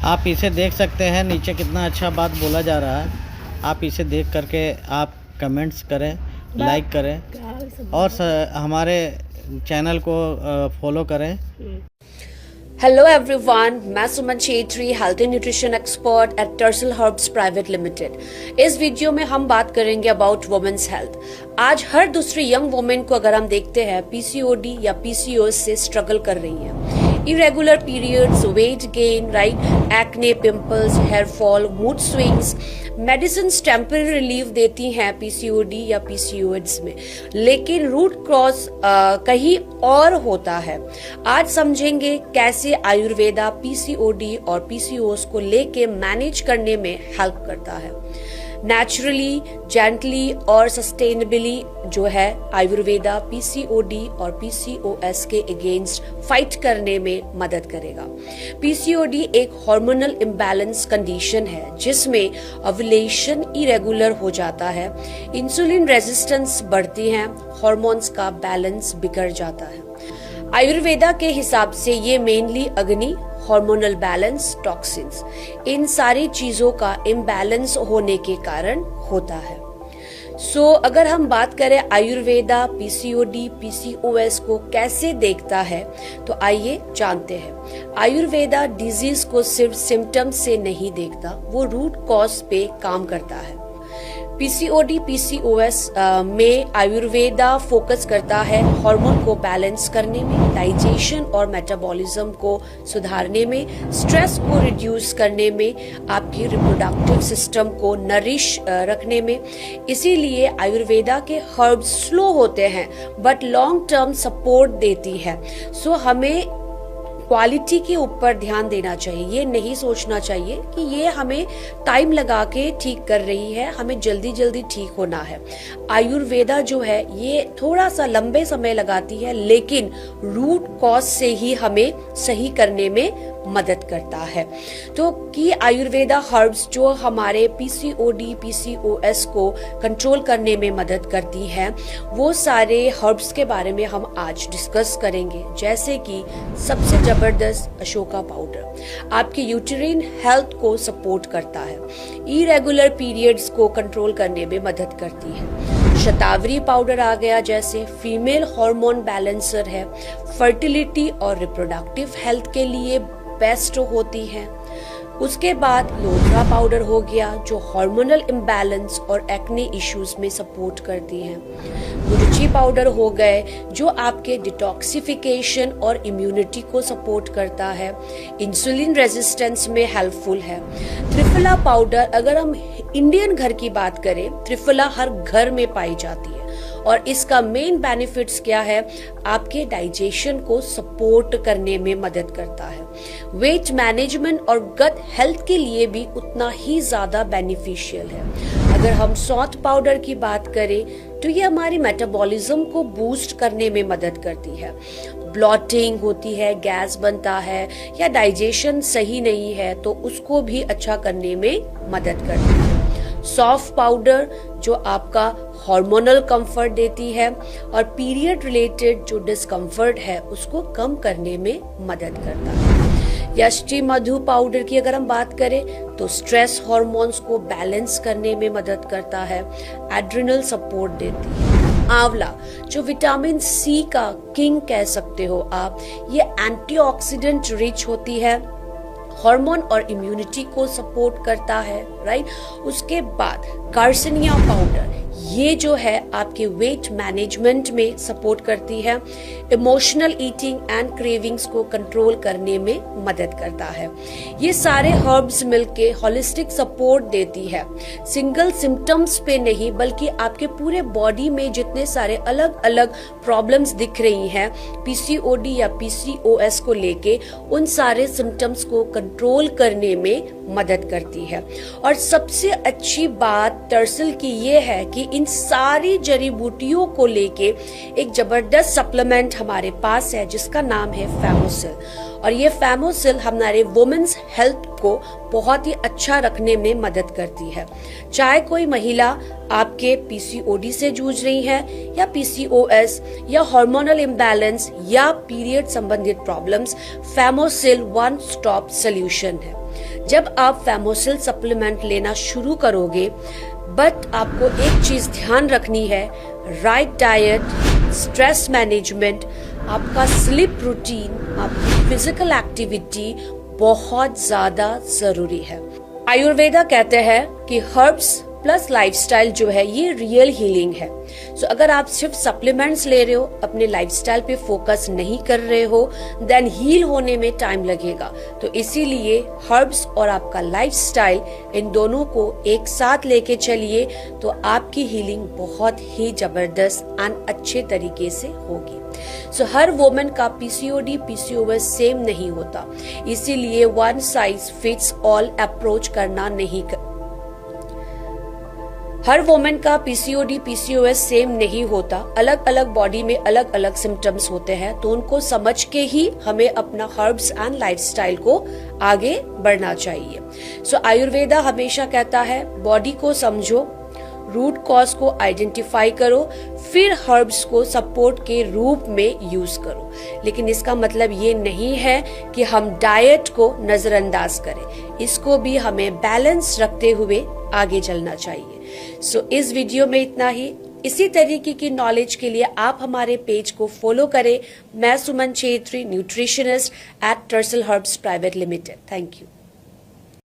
आप इसे देख सकते हैं, नीचे कितना अच्छा बात बोला जा रहा है। आप इसे देख करके आप कमेंट्स करें, लाइक करें और हमारे चैनल को फॉलो करें। हेलो एवरीवन, मैं Suman Chhetri, health and nutrition expert at Tersal Herbs private limited. इस वीडियो में हम बात करेंगे अबाउट वुमेन्स हेल्थ। आज हर दूसरी यंग वुमेन को अगर हम देखते हैं पीसीओडी या पीसीओएस से स्ट्रगल कर रही है। Irregular periods, weight gain, right, acne, pimples, hair fall, mood swings. Medicine temporary relief देती हैं पीसीओडी या पीसीओएस में, लेकिन रूट कॉज कहीं और होता है। आज समझेंगे कैसे आयुर्वेदा पीसीओडी और पीसीओएस को लेके मैनेज करने में हेल्प करता है। नेचुरली, जेंटली और सस्टेनेबली जो है आयुर्वेदा पीसीओडी और पीसीओएस के अगेंस्ट फाइट करने में मदद करेगा। पीसीओडी एक हार्मोनल इम्बैलेंस कंडीशन है जिसमें ओव्यूलेशन इरेगुलर हो जाता है, इंसुलिन रेजिस्टेंस बढ़ती है, हार्मोन्स का बैलेंस बिगड़ जाता है। आयुर्वेदा के हिसाब से ये मेनली अग्नि, हार्मोनल बैलेंस, टॉक्सिन्स, इन सारी चीजों का इम्बैलेंस होने के कारण होता है। अगर हम बात करें आयुर्वेदा पीसीओडी पीसीओएस को कैसे देखता है, तो आइए जानते हैं। आयुर्वेदा डिजीज को सिर्फ सिम्टम्स से नहीं देखता, वो रूट कॉज पे काम करता है। पीसीओडी पीसीओएस में आयुर्वेदा फोकस करता है हार्मोन को बैलेंस करने में, डाइजेशन और मेटाबॉलिज्म को सुधारने में, स्ट्रेस को रिड्यूस करने में, आपकी रिप्रोडक्टिव सिस्टम को नरिश रखने में। इसीलिए आयुर्वेदा के हर्ब्स स्लो होते हैं बट लॉन्ग टर्म सपोर्ट देती है। हमें क्वालिटी के ऊपर ध्यान देना चाहिए। ये नहीं सोचना चाहिए कि ये हमें टाइम लगा के ठीक कर रही है, हमें जल्दी जल्दी ठीक होना है। आयुर्वेदा जो है ये थोड़ा सा लंबे समय लगाती है, लेकिन रूट कॉज से ही हमें सही करने में मदद करता है। तो कि आयुर्वेदा हर्ब्स जो हमारे पीसीओडी पीसीओएस को कंट्रोल करने में मदद करती है, वो सारे हर्ब्स के बारे में हम आज डिस्कस करेंगे। जैसे कि सबसे जबरदस्त अशोका पाउडर आपके यूटेरिन हेल्थ को सपोर्ट करता है, इरेगुलर पीरियड्स को कंट्रोल करने में मदद करती है। शतावरी पाउडर आ गया, जैसे फीमेल हार्मोन बैलेंसर है, फर्टिलिटी और रिप्रोडक्टिव हेल्थ के लिए बेस्ट होती है। उसके बाद लोथरा पाउडर हो गया जो हार्मोनल इम्बैलेंस और एक्ने इश्यूज में सपोर्ट करती है। गुरुची पाउडर हो गए जो आपके डिटॉक्सिफिकेशन और इम्यूनिटी को सपोर्ट करता है, इंसुलिन रेजिस्टेंस में हेल्पफुल है। त्रिफला पाउडर, अगर हम इंडियन घर की बात करें, त्रिफला हर घर में पाई जाती है और इसका मेन बेनिफिट्स क्या है, आपके डाइजेशन को सपोर्ट करने में मदद करता है। वेट मैनेजमेंट और गट हेल्थ के लिए भी उतना ही ज्यादा बेनिफिशियल है। अगर हम सौंठ पाउडर की बात करें तो ये हमारी मेटाबॉलिज्म को बूस्ट करने में मदद करती है। ब्लॉटिंग होती है, गैस बनता है या डाइजेशन सही नहीं है तो उसको भी अच्छा करने में मदद करती है। सौंफ पाउडर जो आपका हार्मोनल कंफर्ट देती है और पीरियड रिलेटेड जो डिस्कम्फर्ट है उसको कम करने में मदद करता है। यष्टि मधु पाउडर की अगर हम बात करें तो स्ट्रेस हार्मोन्स को बैलेंस करने में मदद करता है, एड्रिनल सपोर्ट देती है। आंवला जो विटामिन सी का किंग कह सकते हो आप, ये एंटीऑक्सीडेंट रिच होती है, हार्मोन और इम्यूनिटी को सपोर्ट करता है, राइट। उसके बाद कार्सिनिया पाउडर, ये जो है आपके वेट मैनेजमेंट में सपोर्ट करती है, इमोशनल ईटिंग एंड क्रेविंग्स को कंट्रोल करने में मदद करता है। ये सारे हर्ब्स मिलके होलिस्टिक सपोर्ट देती है, सिंगल सिम्टम्स पे नहीं बल्कि आपके पूरे बॉडी में जितने सारे अलग अलग प्रॉब्लम्स दिख रही हैं पीसीओडी या पीसीओएस को लेके, उन सारे सिम्टम्स को कंट्रोल करने में मदद करती है। और सबसे अच्छी बात टर्सल की ये है कि इन सारी जड़ी बूटियों को लेके एक जबरदस्त सप्लीमेंट हमारे पास है जिसका नाम है फेमोसिल। और ये फेमोसिल हमारे वुमेन्स हेल्थ को बहुत ही अच्छा रखने में मदद करती है। चाहे कोई महिला आपके पीसीओडी से जूझ रही है या पीसीओएस या हार्मोनल इम्बैलेंस या पीरियड संबंधित प्रॉब्लम्स, फेमोसिल वन स्टॉप सॉल्यूशन है। जब आप फेमोसिल सप्लीमेंट लेना शुरू करोगे, बट आपको एक चीज ध्यान रखनी है, राइट डाइट, स्ट्रेस मैनेजमेंट, आपका स्लीप रूटीन, आपकी फिजिकल एक्टिविटी बहुत ज्यादा जरूरी है। आयुर्वेदा कहते हैं कि हर्ब्स प्लस लाइफस्टाइल जो है ये रियल हीलिंग है। सो अगर आप सिर्फ सप्लीमेंट्स ले रहे हो, अपने लाइफस्टाइल पे फोकस नहीं कर रहे हो, देन हील होने में टाइम लगेगा। तो इसीलिए हर्ब्स और आपका लाइफस्टाइल, इन दोनों को एक साथ लेके चलिए तो आपकी हीलिंग बहुत ही जबरदस्त एंड अच्छे तरीके से होगी। सो हर वुमन का पीसीओडी पीसीओएस सेम नहीं होता, इसीलिए one size fits all approach करना नहीं हर वुमेन का पीसीओडी पीसीओएस सेम नहीं होता, अलग अलग बॉडी में अलग अलग सिम्टम्स होते हैं। तो उनको समझ के ही हमें अपना हर्ब्स एंड लाइफस्टाइल को आगे बढ़ना चाहिए। सो आयुर्वेदा हमेशा कहता है बॉडी को समझो, रूट कॉज को आइडेंटिफाई करो, फिर हर्ब्स को सपोर्ट के रूप में यूज करो। लेकिन इसका मतलब ये नहीं है कि हम डाइट को नजरअंदाज करें, इसको भी हमें बैलेंस रखते हुए आगे चलना चाहिए। सो इस वीडियो में इतना ही। इसी तरीके की नॉलेज के लिए आप हमारे पेज को फॉलो करें। मैं Suman Chhetri, nutritionist at Tersal Herbs private limited. Thank you.